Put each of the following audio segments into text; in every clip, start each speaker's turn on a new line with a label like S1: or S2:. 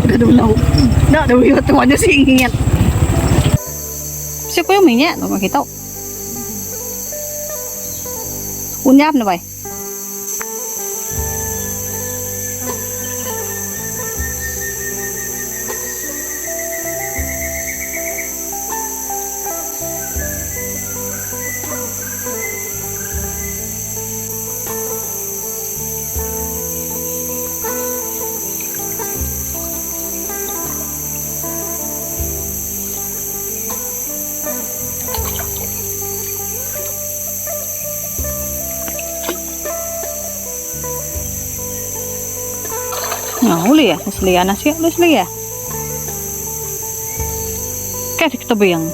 S1: udah dulu. Nggak ada lihat tuanya sih ingat. Siapa yang minyak tuh kita? Unyap nih, bay. Nah, uli ya, asli nasi, asli ya. Kayak kita bayang.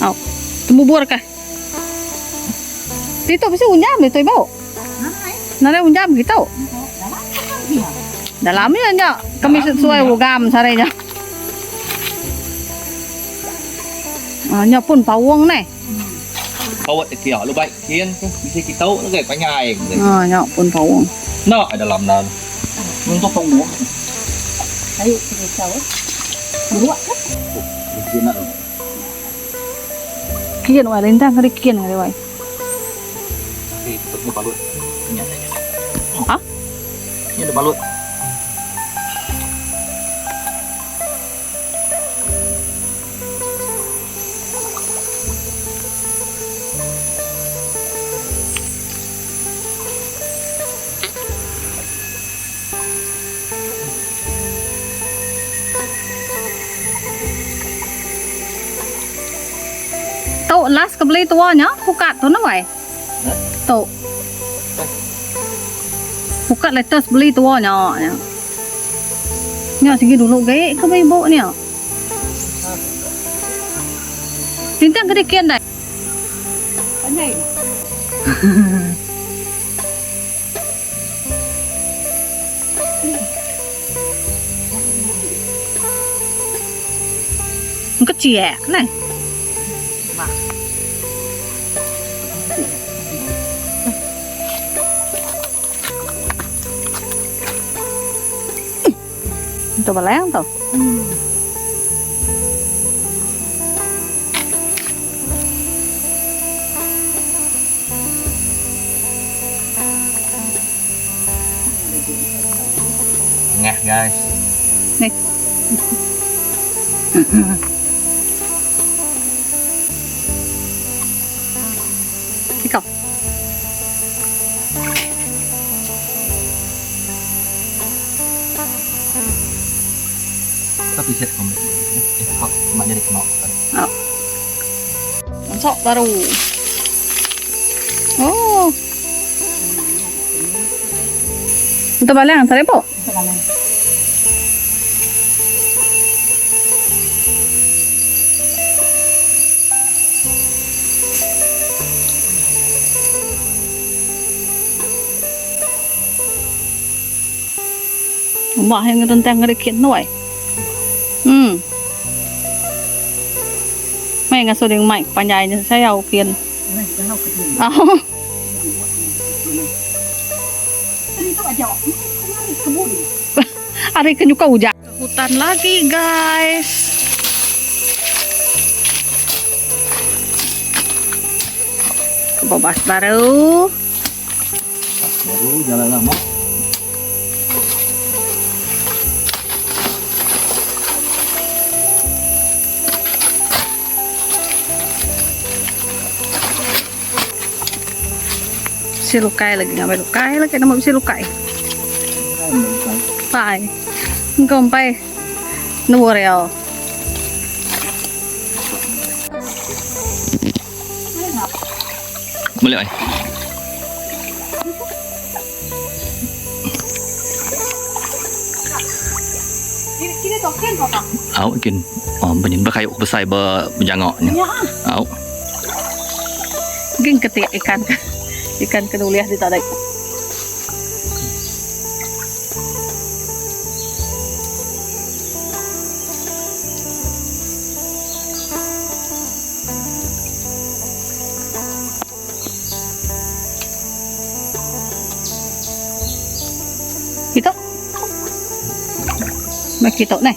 S1: Oh, temu bor kah? Dito bisa unyam dito ibaw. Nara unyam gitu. Dalamnya nya kami sesuai wogam sarenya. Nya pun pawang nih.
S2: Kawat kia lu baik kian bisa kita tahu lagi panjang gitu.
S1: Nya pun pawang.
S2: Nah, ada dalam nan. Untuk pawang.
S1: Ayo kita tahu. Dua. Kian wa lintang kali kian kali wa.
S2: Ini tutupnya balut.
S1: Hah?
S2: Ini ada balut.
S1: Tau las kebeli tuanya, buka tuh nih, tau. Buka letas beli tuanya. Nya segi dulu gaya ke ibu nih. Tintang gede kian dah. Pandai. Kecil ya, nih. Itu baleng tuh.
S2: Ngeh guys.
S1: Nih. Kiko.
S2: Tapi set kamu. Kok mak jadi kenal kan?
S1: Oh. Masuk baru. Oh. Itu baleng, tadi po. Mbak yang ngenteng ngerikin nuai. Mấy nga số điện mạnh panjai ni saya ukian. Oh. Hari kan juga hujan. Hutan lagi guys. Kebabas baru.
S2: Baru jalan lama. Si lukai lagi ngambil lukai lagi nama si lukai. Pai, không pai, nua reo. Boleh ay.
S1: Kini token kok.
S2: Áo kin, banyak berkayu besar berjangoknya. Áo.
S1: Geng ketik ikan kenuliah di tarik. Makito này.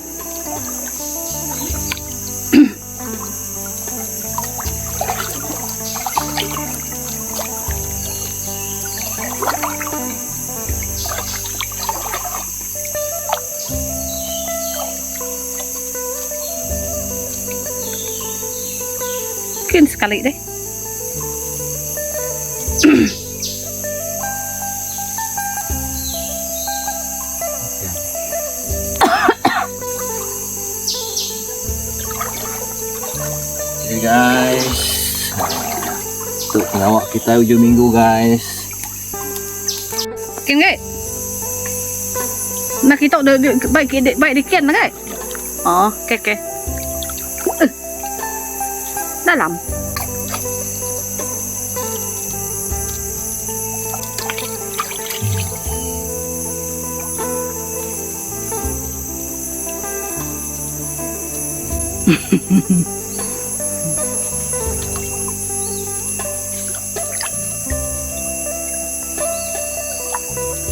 S1: Mungkin sekali deh.
S2: Okay guys, untuk pelawak kita hujung minggu guys.
S1: Kian ke? Makito baik dikian lah ke? Oh, okay. Dalam.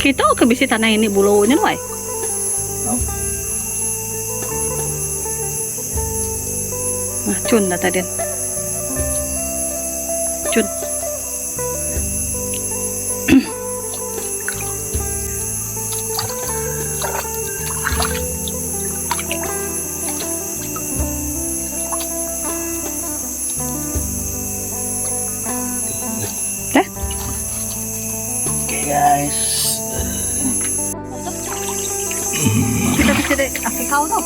S1: Kita ke bisi tanah ini bulunya loh. Nah, cun dah tadi. Cun.
S2: Okay guys.
S1: Kita bisa deh kasih kau tau.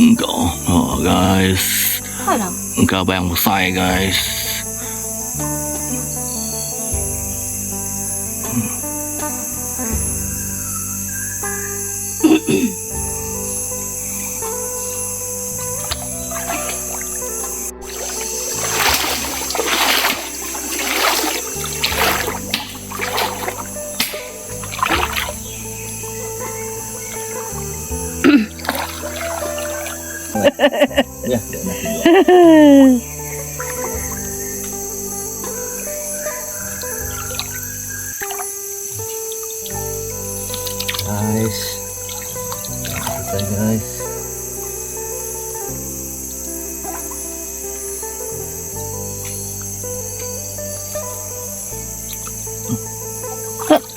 S2: Enggak, oh guys.
S1: Mana?
S2: Enggak bayang besar guys. Ya, guys, selesai guys.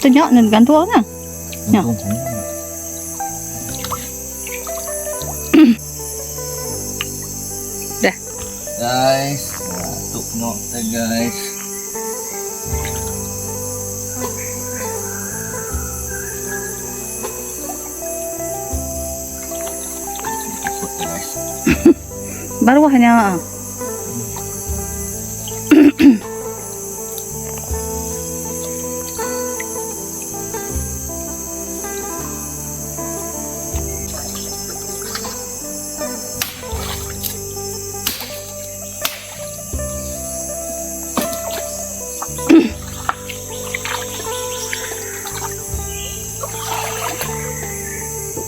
S1: Ternyok nên gantung na. Ya. Dah.
S2: Guys, untuk nokta guys.
S1: Baru hanya.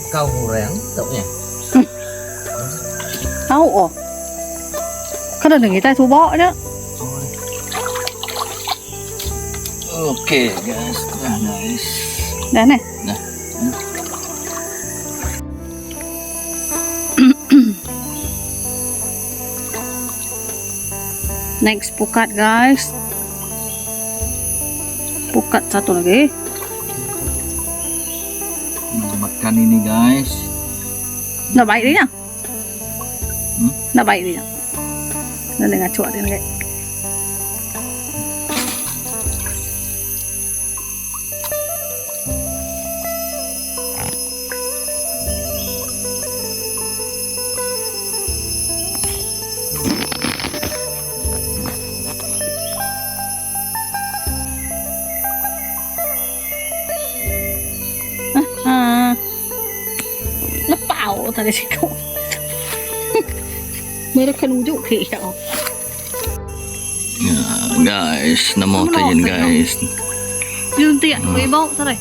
S2: Kau kurang taunya.
S1: Tahu oh. Kan ada người ta thu bọ đó.
S2: Oke guys, nah nice.
S1: Dah này.
S2: Nah.
S1: Next pukat guys. Pukat satu lagi.
S2: Makan ini guys.
S1: Nó bay đi nha.
S2: Hmm?
S1: Nó bay đi nha. Nó dengan cuak dia lagi. Lepau tadi sih kau. Mereka nujuk ke ya.
S2: Guys, nama tayin guys.
S1: Zoom tiệt, với bộ ra đây.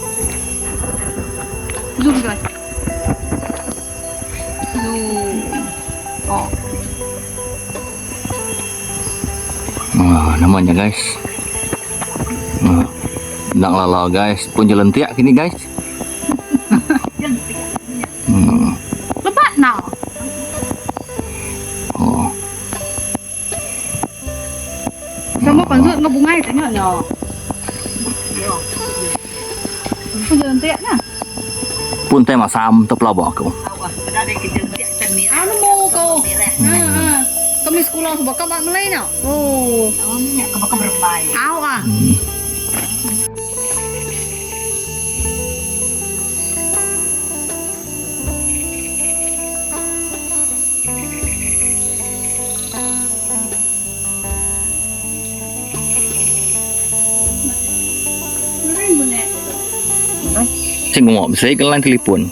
S1: Zoom rồi. Zoom.
S2: Namanya guys. Nak lala guys, pun jalan tiak kini guys.
S1: nhỏ. Bây giờ tiện à?
S2: Pun teh masam top lobo aku.
S1: Áo nó mô cô. Kau mi sekolah sebab kau bak Malay nak. Oh. Áo à?
S2: Cing ngomong bisa ikan telepon.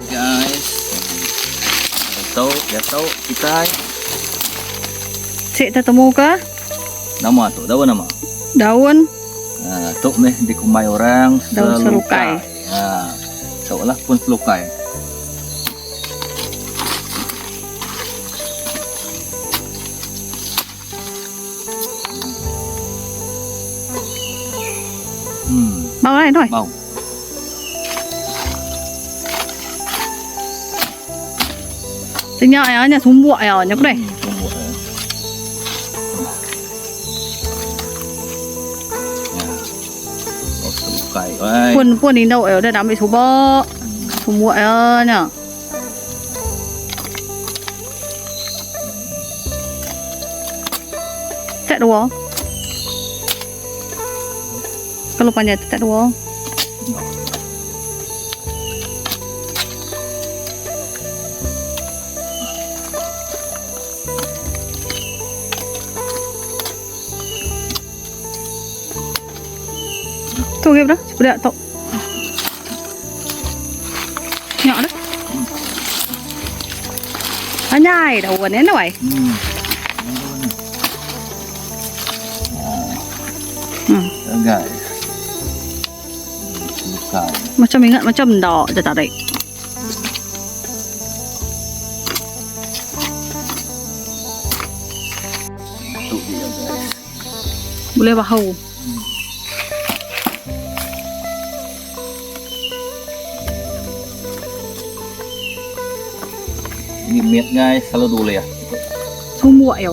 S2: Guys, tahu kita
S1: Cik tak temu ke?
S2: nama tu, daun nama.
S1: Daun
S2: Nah, tu nih dikumai orang
S1: Daun selukai.
S2: Nah, seolah pun selukai.
S1: bao này thôi.
S2: Bau.
S1: Tính nhỏ à, nhà xuống muội à, nhóc đây.
S2: Selukai. Oi.
S1: Pun đi đâu ở đây đám bị số bơ. Xuống muội à nhở. Chạy đùa. Kalau panjat tak dua. Tuh gitu dah, sudah tok. Nhỏ đó. Nhai đầu gần đến đâu vậy?
S2: Guys. Selukai.
S1: Macam ingat macam dah je tarik.
S2: Tu dia guys.
S1: Boleh bahu.
S2: Ini meat guys, selalu dulu ya.
S1: Semua ya.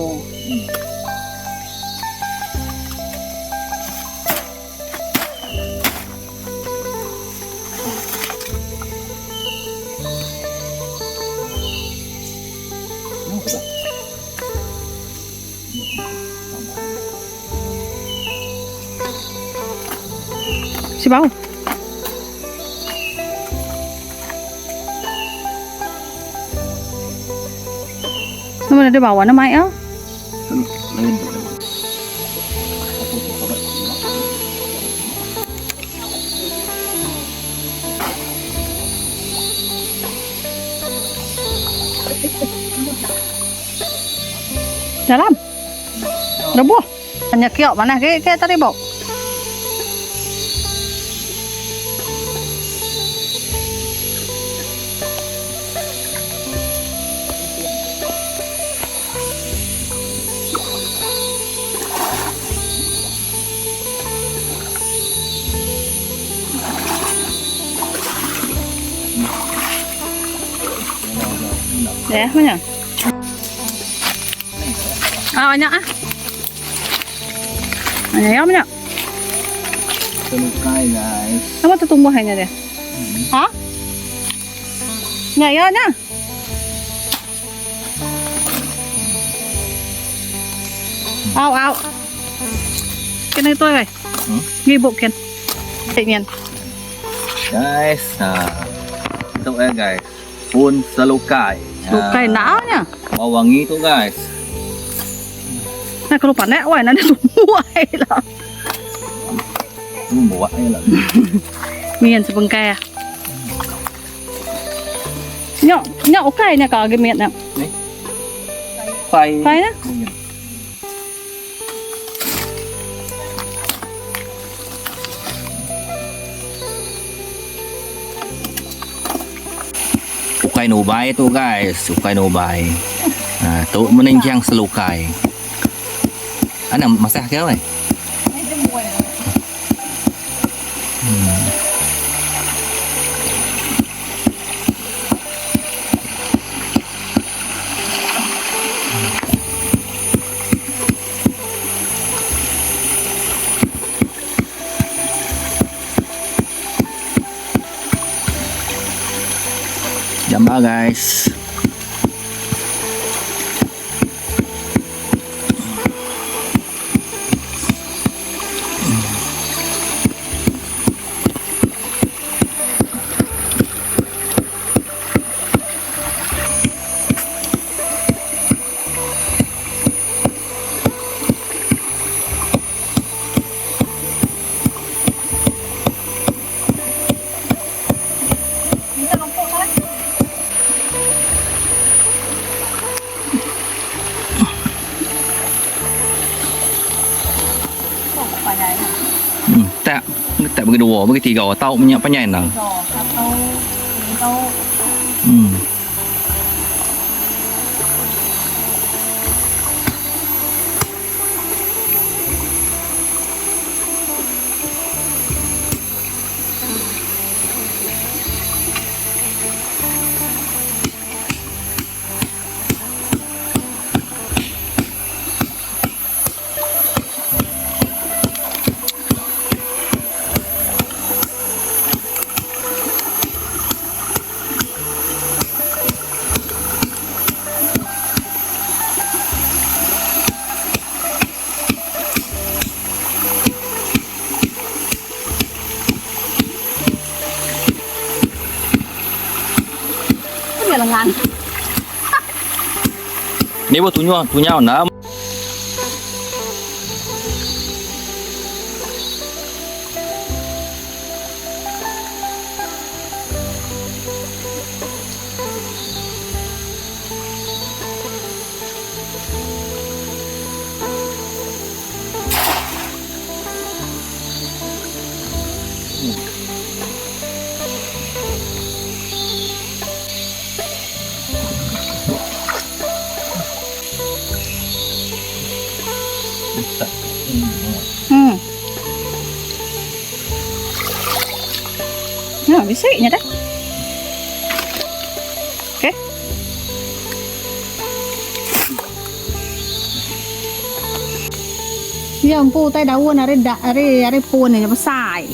S1: Si bau. Nó mana dia bawa nama ya?
S2: Lain.
S1: Dalam. Rebuh. Banyak kiok mana ke tadi bau? Deh, mana? Banyak ah. Banyak banyak.
S2: Selukai guys.
S1: Apa tu tumbuhannya dia? Hah? Ya, nya. Au. Cái này tôi rồi. Nghi bộ kiên. Tự nhiên.
S2: Guys, nah. Itu guys. Pun selukai.
S1: Selukai não nha.
S2: Bau wangi tuh guys.
S1: Nah kalau panen, wah nanti semua lah.
S2: Lu bawa aja lah.
S1: Miền sebeng kaya. Nhọ nhọ cái này có cái miệng nào.
S2: Phai.
S1: Phai đó.
S2: Ukai nubai tu guys, ukai nubai. Tu mending yang selukai. Ana masak ke apa? Jamba guys. Tak bagi dua, bagi tiga tahu minyak panjang dah.
S1: Lengan.
S2: Ni buat tunyau nak.
S1: Nah, bisiknya dah. Okey. Yang pu tai daun are pun ni besar.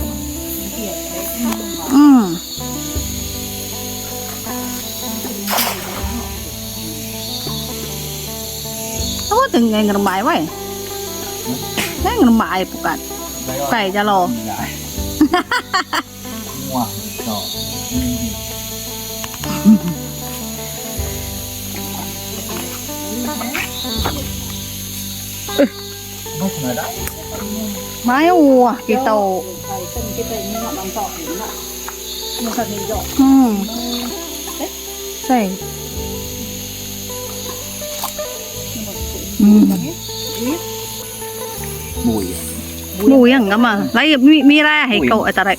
S1: Apa tu ngai ngerembai wei? Ngai ngerembai bukan. Kai jalo.
S2: Wah, no.
S1: Mai ua kita. Sai. Mùi hẳn lắm mà. Lấy mi ra hay cậu ở tại đây.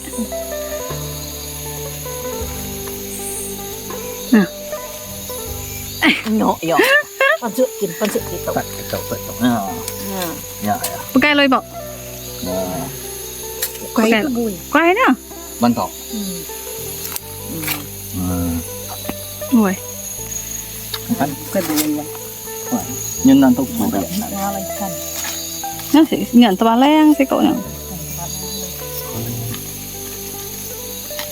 S3: Nhỏ nhỏ. Con dự kiến cậu.
S2: Cậu. Ya.
S1: Pakai loi bọc.
S3: Quay cái bùi.
S1: Quay nữa.
S2: Mantap.
S1: Ui.
S2: Kan
S3: Cái bùi là.
S2: nhân nan tốc bùi.
S3: Nó lên khăn.
S1: Nó sẽ nhận tòa len sẽ cậu nhỉ.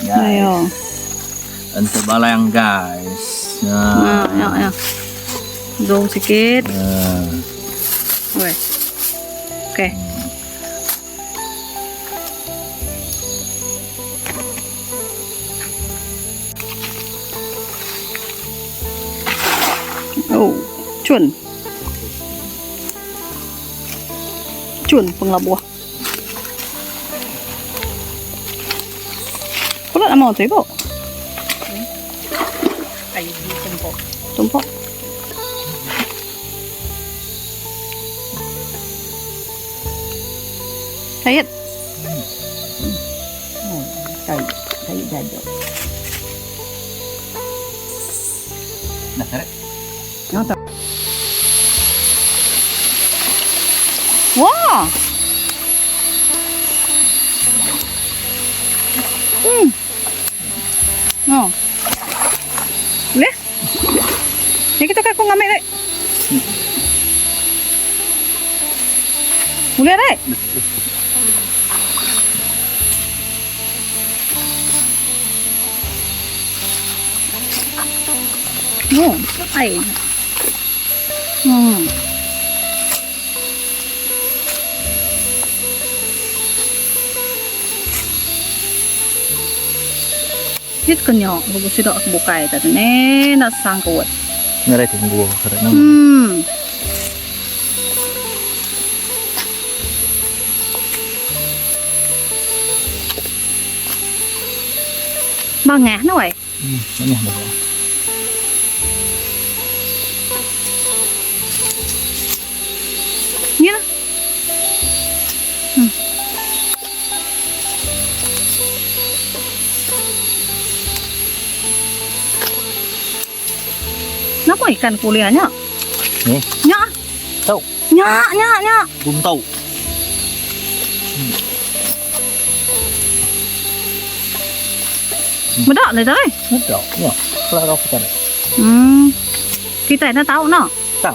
S1: Đây rồi.
S2: Untuk balang guys.
S1: Ya. Zoom sedikit. Weh. Oke. Oh, chuẩn penglabuh. mau thấy bộ
S3: Ay di tumpok.
S1: tumpok thấy hết
S3: Thấy dado.
S2: Nah, tarik.
S3: Nó tập
S1: wow oh lihat ini kita kan ngambil deh boleh deh oh ay Hít con nhỏ, bố sẽ đọ bố cài tại nè nó sang cột.
S2: Ini ada tunggu karena
S1: Ba ngã nó vậy.
S2: banyak banget.
S1: Nhá. Nó có ikan kuliah nhá.
S2: Nih,
S1: Nhá.
S2: tahu,
S1: Nhá nhá nhá.
S2: belum tahu.
S1: Mới đọ này đấy.
S2: Betul, ya. Kalau kau kita
S1: Kita nó tahu nó.
S2: tahu.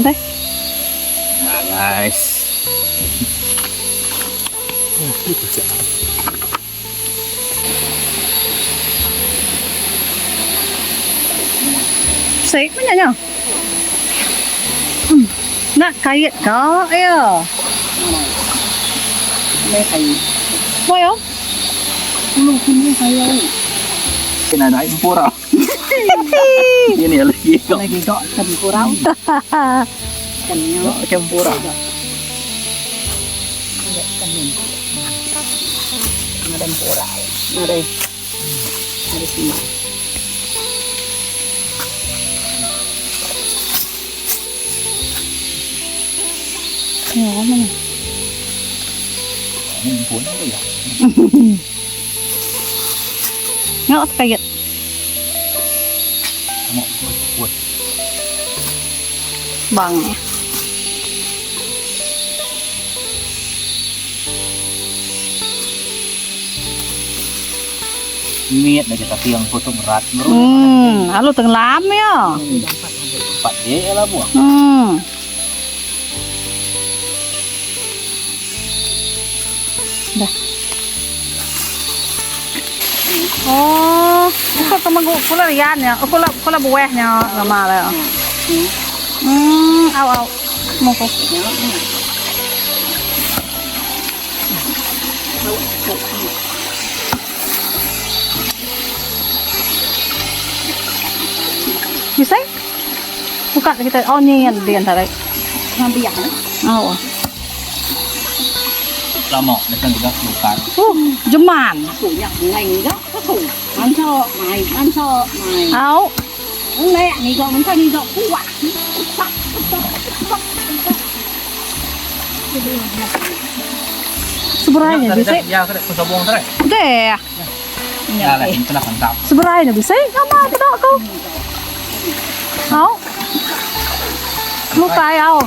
S1: Đây.
S2: Nah, guys. Itu sih.
S1: Sấy quá nhỉ nhở. Nè kayak đó ya.
S3: mấy thầy
S1: Voi không?
S3: lu punya saya
S2: Kena ada impora. Ini lagi kok.
S3: lagi gak tempurau kenyo
S2: Campura.
S3: Lihat kan ini. Ada tempura. Ada sini.
S1: Nhỏ mà.
S2: Ini pun apa ya?
S1: Nhỏ kayak.
S2: Mau buat.
S1: Bằng.
S2: Miet aja tapi yang foto berat.
S1: Alo từng lắm ya.
S2: Empat D lah buah.
S1: Dah. Oh, kok temen gue pula rian ya? Pula buahnya lama lah. Au. Mau kok. Bisa? Buka kita. Oh, nyian dian tarik.
S3: Ngambil yang
S1: Oh.
S2: Lama, dekat juga bukan.
S1: Jeman.
S3: punya ngành đó các thủ ăn cho mày
S1: Au.
S3: lẹ này gọi mình cho đi dọn cũng quả
S1: Seberanya bisa?
S2: Ya, kena kusabong tarik.
S1: Deh.
S2: Ya, lah, ini kena mantap.
S1: Seberanya bisa? Kamu apa tak kau? Au. Lu tahu.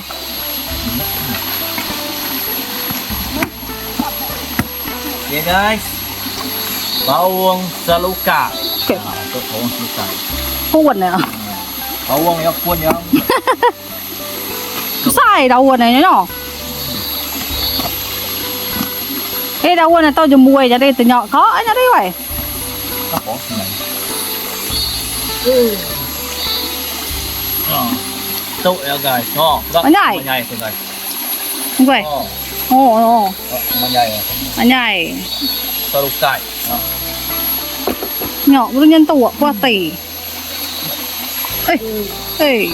S2: Ya guys, bawang seluka.
S1: Oke.
S2: Untuk bawang seluka.
S1: Cuốn này à?
S2: Bawang yang pun yang
S1: Sai đầu quần này nhá. Ê đầu quần này tao dùng mùi ra đây từ nhỏ có ở nhà đây vậy.
S2: apa này. Tuh ya guys. Oh,
S1: Anyai.
S2: Anyai tuh guys.
S1: Không vậy.
S2: Oh,
S1: Ồ,
S2: anyai ya.
S1: anh này
S2: Seluka. Oh.
S1: nhỏ với nhân tụ qua tỷ. Ê.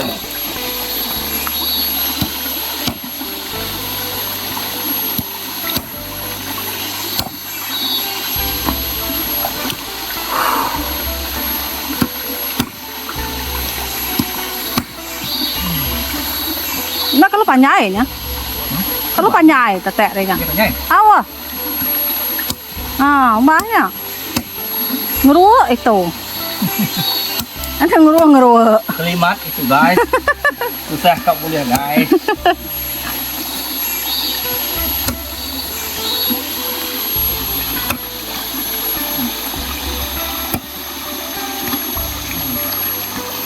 S1: ปัญญาเนี้ยเขารู้ปัญญาแต่แตะอะไรกัน
S2: Cái này nhá.
S1: เอาอ่ะบ้าเนี่ยงรู้ไอ้โตอันทั้งรู้งรู้
S2: Kalimat itu guys. Susah kau boleh guys.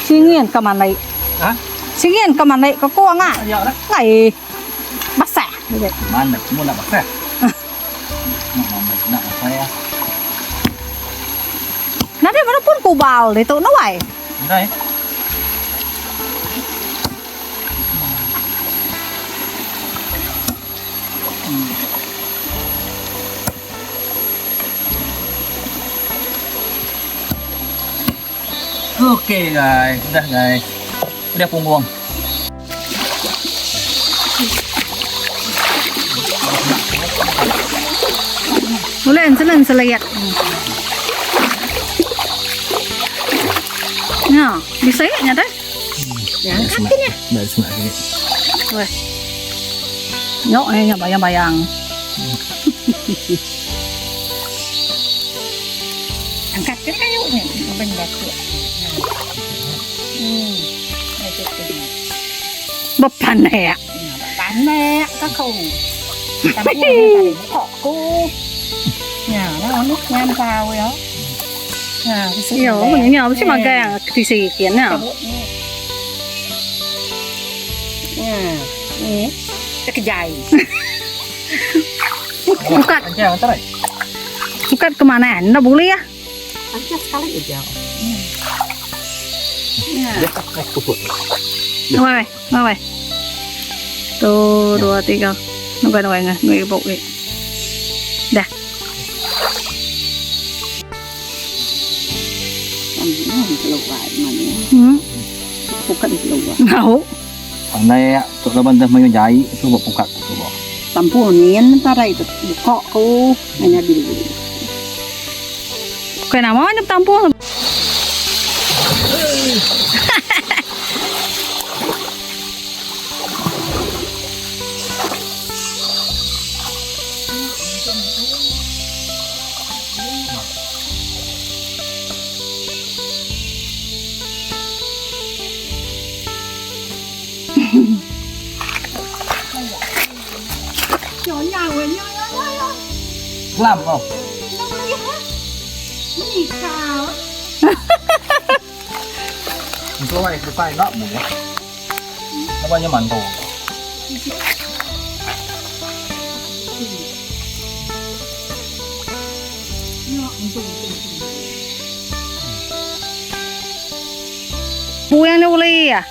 S1: Suy nghiền cầm ăn này.
S2: Hả?
S1: Suy nghiền cầm ăn này có cô ngại.
S2: Giờ đó.
S1: Này bắt xẻ như vậy.
S2: Mana semua nak pakai. Nak saya.
S1: Nanti mana pun ku bal để tụi nó vậy.
S2: Đây. Ok guys, udah guys. Udah punggung.
S1: Lên seliat. Nah, bisa ya nyata? Ya, kakinya.
S2: Dari semak ini.
S1: Weh. Nyok ini bayang-bayang.
S3: Angkat cái kayunya, benda tu.
S1: Bepan ya.
S3: Panek các khẩu. Tắm này phải thọ cô. Nhà nó nước nham vào rồi đó.
S1: Nhiều mình nhiều chứ mà gà thì xì kiến nào.
S3: Cái dài.
S1: Bukan.
S2: Jangan tarik.
S1: Bukan kemana? Nó bung lia.
S3: Angkat sekali aja.
S1: Mày. 1, 2, 3. Nó quay nè, người bộ đi. Dah.
S3: Keluar mana? Bukan keluar.
S1: Mau.
S2: Ở đây tụi nó bên mình giấy tôiบอกcắt tôiบอก
S3: Tampu nian tarai tu buka ko mana dulu.
S1: Cái nào mà nhấp tampo.
S3: Nhỏ nhỏ rồi nhỏ.
S2: làm không
S3: Ini kau.
S2: Số này cứ phải gấp một nó bao nhiêu màn tù
S1: Bùi ăn đâu ly à?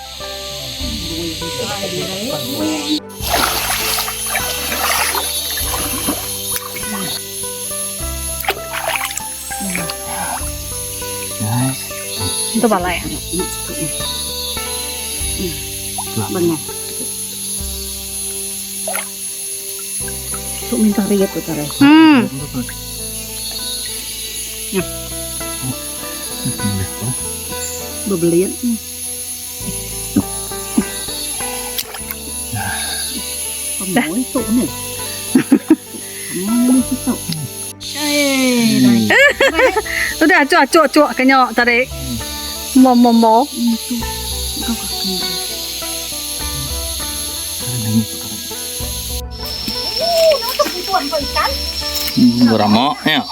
S1: Itu balai.
S3: Benar. Tụi mình tarik itu tarik. Berbelian. Pemboy tụi này. Ini kita.
S1: Udah cuak cái nhỏ tadi. Mò.
S2: Ramo ya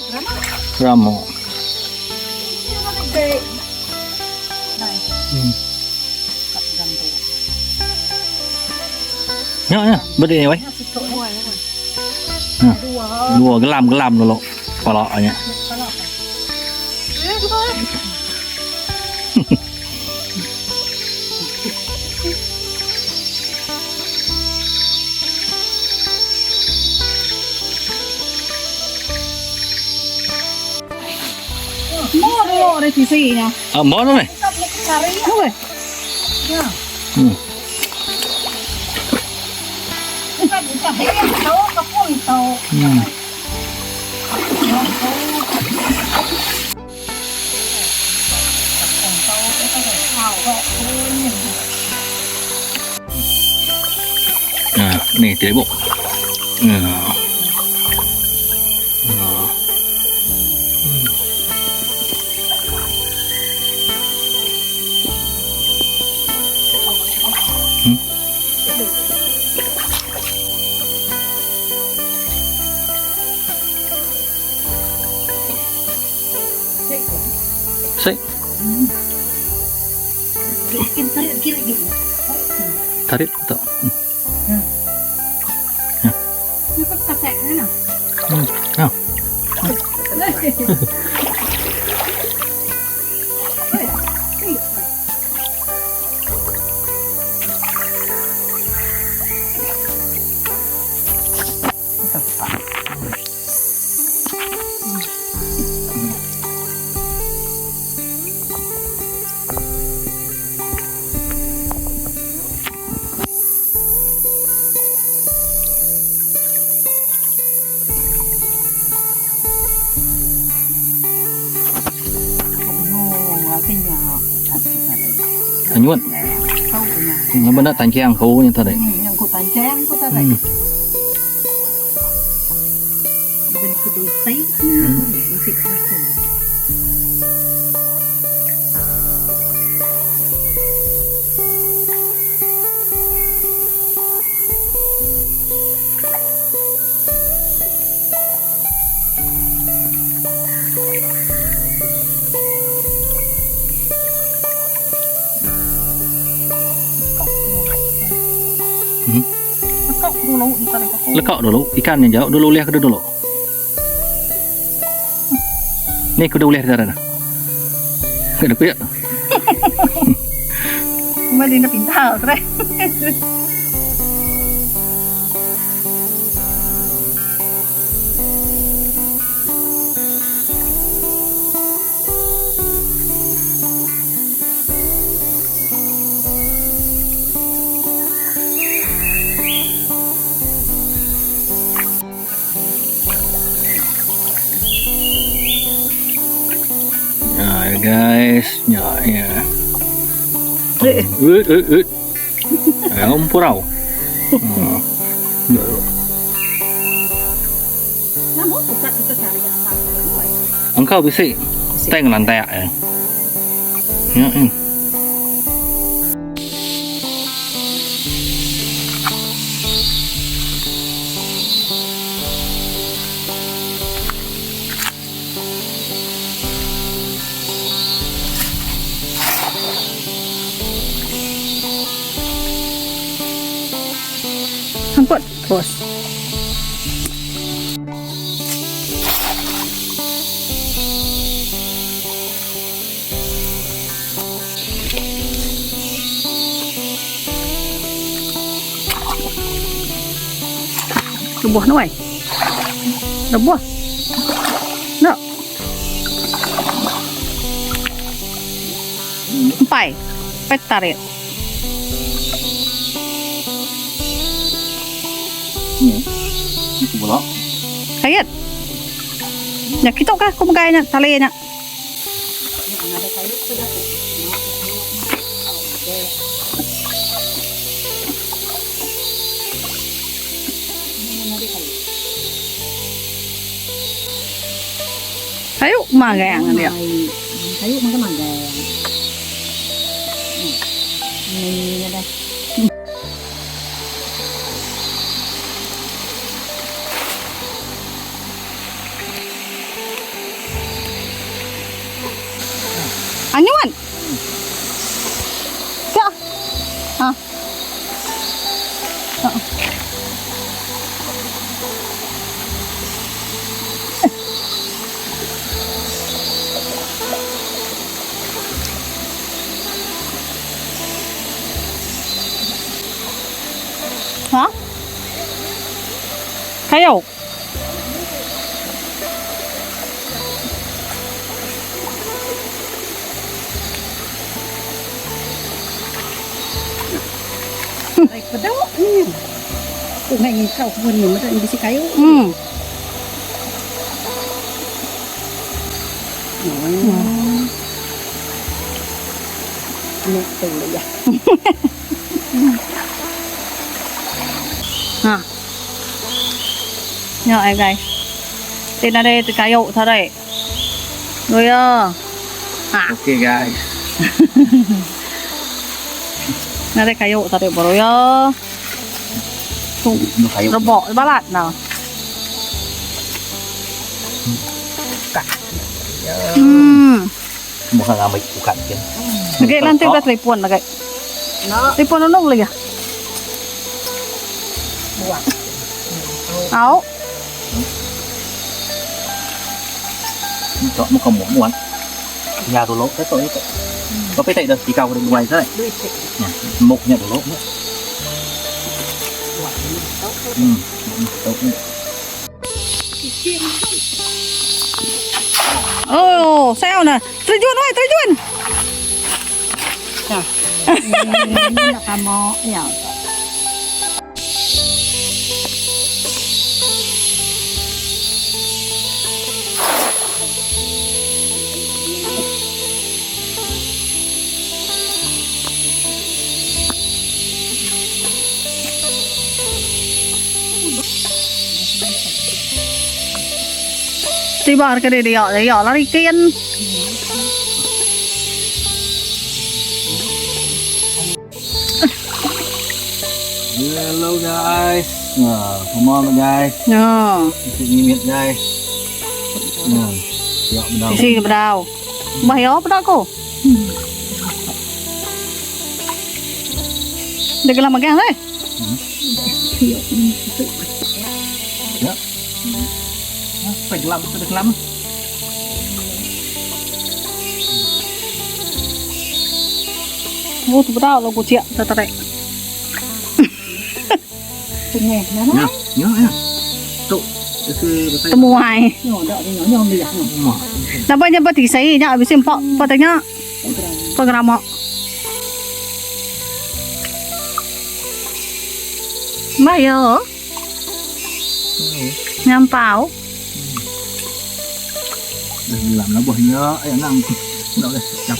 S2: Ramo nhá berdiri vậy dua gelam dulu koloknya
S1: Mua đồ đây thì gì nhỉ?
S2: món đó này
S1: Đúng rồi.
S2: nih tidak bu. Sih. Tarik atau?
S1: Nó có cà sẹt nữa nè.
S2: Nào. Anyuan. Yang benar tancang kau yang tadi.
S3: Yang ku tancang ku tadi. Bukan ku doi sih.
S2: Lekok dulu ikannya jauh dulu lihat dulu. Nih kudu lihat cara na. Kudu kuya.
S3: Kembali na pintal, tre.
S2: Ya guys, ya. Om purau.
S3: Namun bukan kita cari apa dulu.
S2: Engkau bisa teng lantai ya. Ya.
S1: Angkut terus. Rebuh nuai. Rebuh. Nak. Pai. Pai tarik.
S2: Bolak.
S1: Kayat. Ya kita kah kumagay na tali na. Kayu magang dia.
S3: Kayu mana magang. Ini ada.
S1: Anyuan. Ya. Ah. Hả? Kayo.
S3: Padahal kung ngayon kau kung mo ito hindi si kayo. Ano ito ya?
S1: à nhỏ ai gầy tên là đây từ cái dụ thật đấy rồi à
S2: Ok guys.
S1: là đây cái dụ thật đấy bỏ rồi
S2: Nó phải
S1: nó bỏ bát lạt nào
S2: một hàng mình cũng cạn kia.
S1: cái lan tây bát lấy buồn là cái
S3: nó
S1: lấy buồn nó nông lì à
S3: buộc
S1: áo
S2: Chọn một không muốn muốn. Nhà đồ lỗ rất tội. Có phải tệ được chỉ cầu được ngoài thôi.
S3: đuôi thịt
S2: Một nhà đồ lỗ nữa. Tốt nữa.
S1: ôi sao nè tới chuồn ơi tới chuồn
S3: là cà mò nhở
S1: thì bỏ cái để dọ nó đi kiên
S2: Hello guys. Come on guys. Sự nghiêm miệt guys. Dọn bên đâu?
S1: gì mà đào mày ó đó cô đừng làm mà gang đấy
S2: Phải làm, được lắm.
S1: vô thủ đào là của chuyện thật đấy
S3: từng ngày nó
S2: Nhớ, nhớ nhá. Tụ.
S1: tao mua hai
S3: nhỏ đợi nhỏ nhỏ liệt nhỏ
S1: là bây giờ bắt thì xây nhá bị xem phọ phọ tay nhá program họ mày ở nhằm bảo
S2: Đừng làm nó bồi nhớ. Ấy làm. Đâu đây, chọc.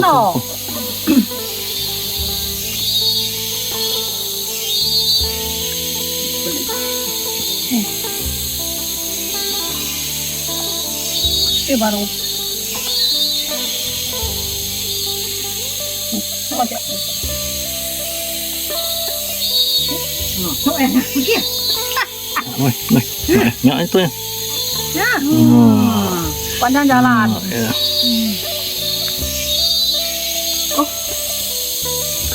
S1: nó
S3: cái bà đâu nó em kia
S2: Ôi, này. Nhỏ ấy tôi.
S3: nhá
S2: Ờ.
S1: quan trọng là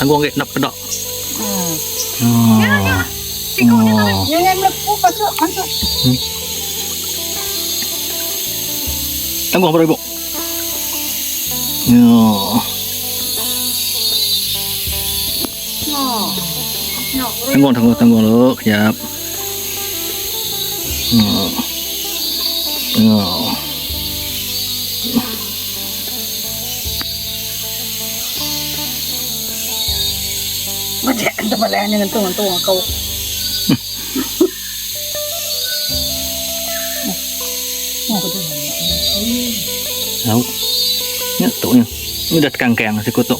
S2: Thằng con nghệ nập cái đọ.
S3: nhưng em lực cũng có sợ ăn sợ
S2: Thằng con vào đây bộ. Thằng con nữa, dạ.
S3: mà trẻ ăn tập lại nhưng tôi câu
S2: Đâu. Nhớ tụi nha. Mới đặt càng càng thì cô tụi.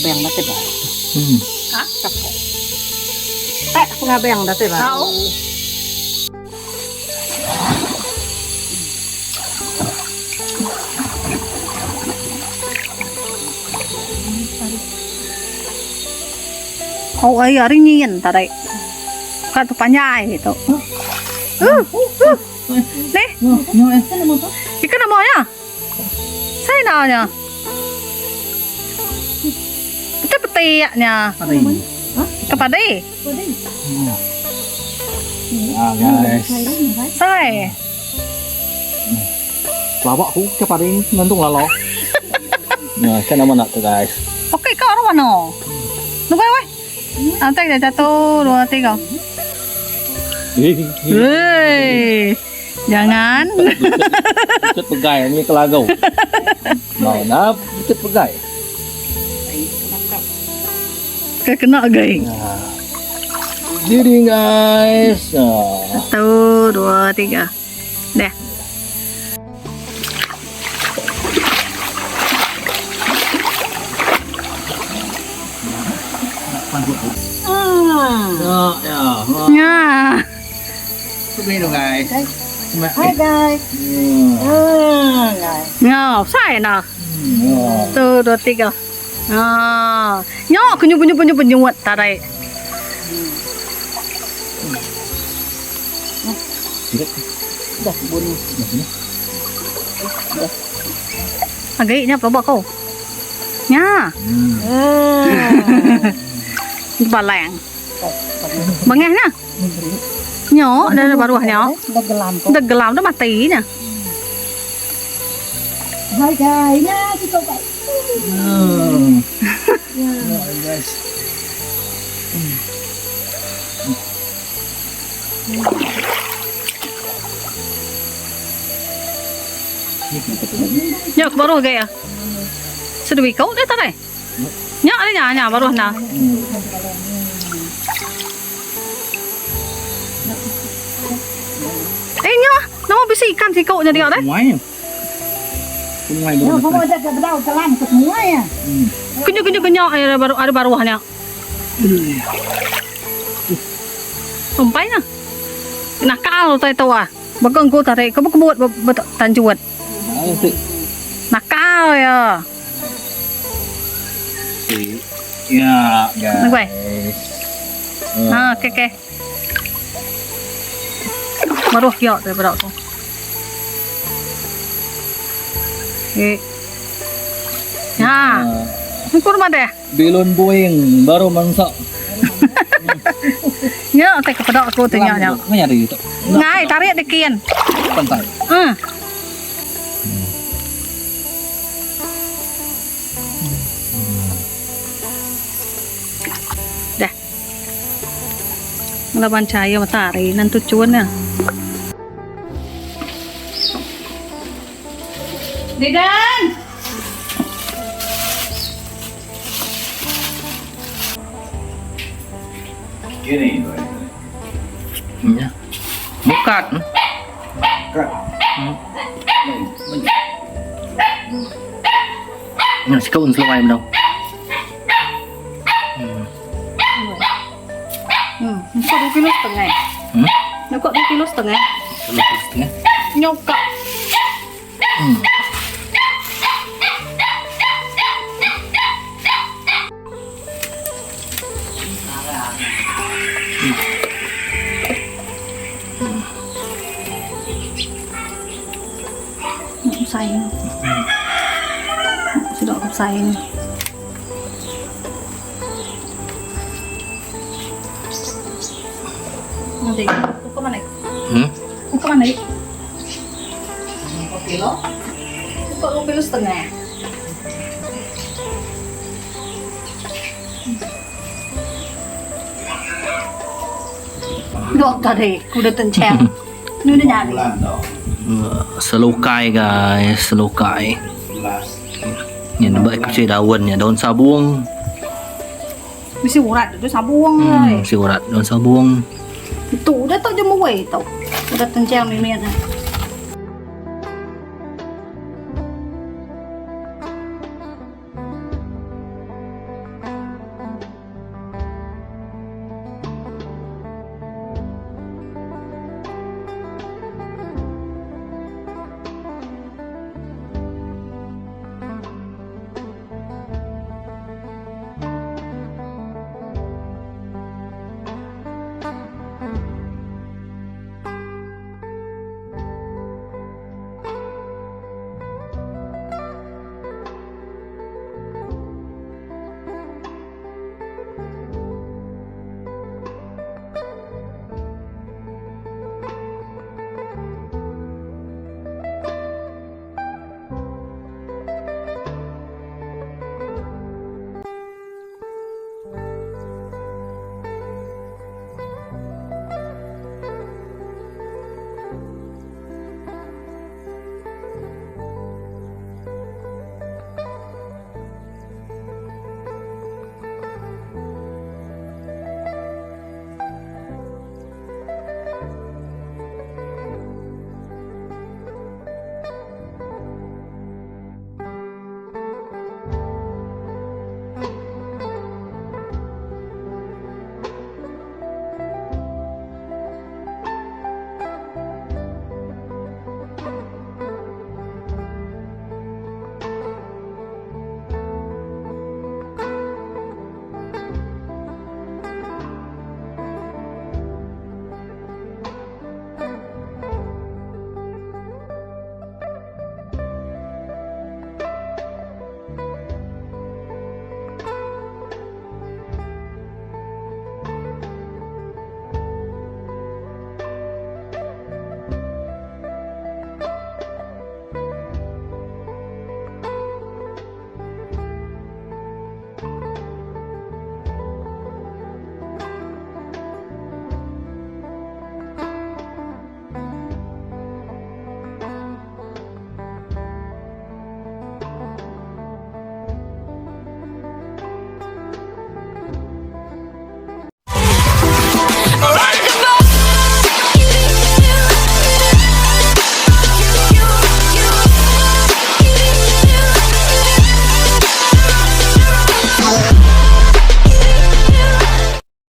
S3: bèn đã tệ hả cặp tệ bèn đã tệ vào
S1: hậu ấy ở đây nhìn ta đây cái tụi bà nhai thì tụi đấy cái cái nào mồi nhá Saya nào nhỉ? Cái peti ạ nhỉ? Cái peti.
S2: Guys.
S1: Sai.
S2: Lawak aku cepat ini ngantung lalo. Nah, kan nama nak tu guys.
S1: Oke, kau orang mana? Lu quay quay. Tay để cho tôi đùa tay kau. Hei, jangan.
S2: Cut pegai ini kelagau. Mau nap, cut pegai.
S1: Kena gay.
S2: Nah. Jadi guys.
S1: Satu, dua, tiga. Deh. Nha.
S2: Begini dong guys.
S3: Hai guys.
S1: Nha, sai nào. Satu, dua, tiga. Nyok, kunyu tarik.
S3: Dah bunyi.
S1: Agaknya apa kau? Nha. Baleng. Bengeh nha. Nhỏ, đây là baru nhỏ.
S3: Dah gelam.
S1: Udah mati nha.
S3: Hai guys, nha kita coba.
S2: Guys.
S1: Nhok baru gaya. Sudah kau dah tarik. Nyok ni nya baru na. Nyok, nama bisa ikan si kau jadi ada.
S2: Ngoài. Ngoài
S3: Ya,
S2: luôn.
S3: kamu ada kebelau kelam ke semua ya.
S1: Kunyu ada baru hanya. Sumpahnya. Nakal tay tua. Bakang kau tarik, kau buat tanjuat. Nakal ya.
S2: Ya, guys.
S1: Nak baik. Okay. Baru yuk daripada tu. Okay. Ya. Kau rumah deh.
S2: Belon Boeing baru masak.
S1: Ya, tak kepada aku tu nya.
S2: Nyari itu.
S1: Ngai tarik dekian.
S2: Pantai.
S1: Dah. Laban cahaya matahari nan tujuan ya. Didan.
S2: Gini. Ya. Bukat. Nah, sekarang selesai belum?
S1: Kok 2 kilo setengah? Kok 2 kilo setengah? Nyokak. Sayang. Sudah aku sayang. Nanti, ke mana? Ke mana? 1 kilo. Kok 2 kilo setengah? Dok tadi, udah tenceng. Ini udah nyari.
S2: Selokai guys, selokai. Nhìn vậy cái chơi daun ya, daun sabung.
S1: Mesti urat tu sabung ai.
S2: Si urat daun sabung.
S1: Tu dah tak jemu wei tau. Udah tenceng ni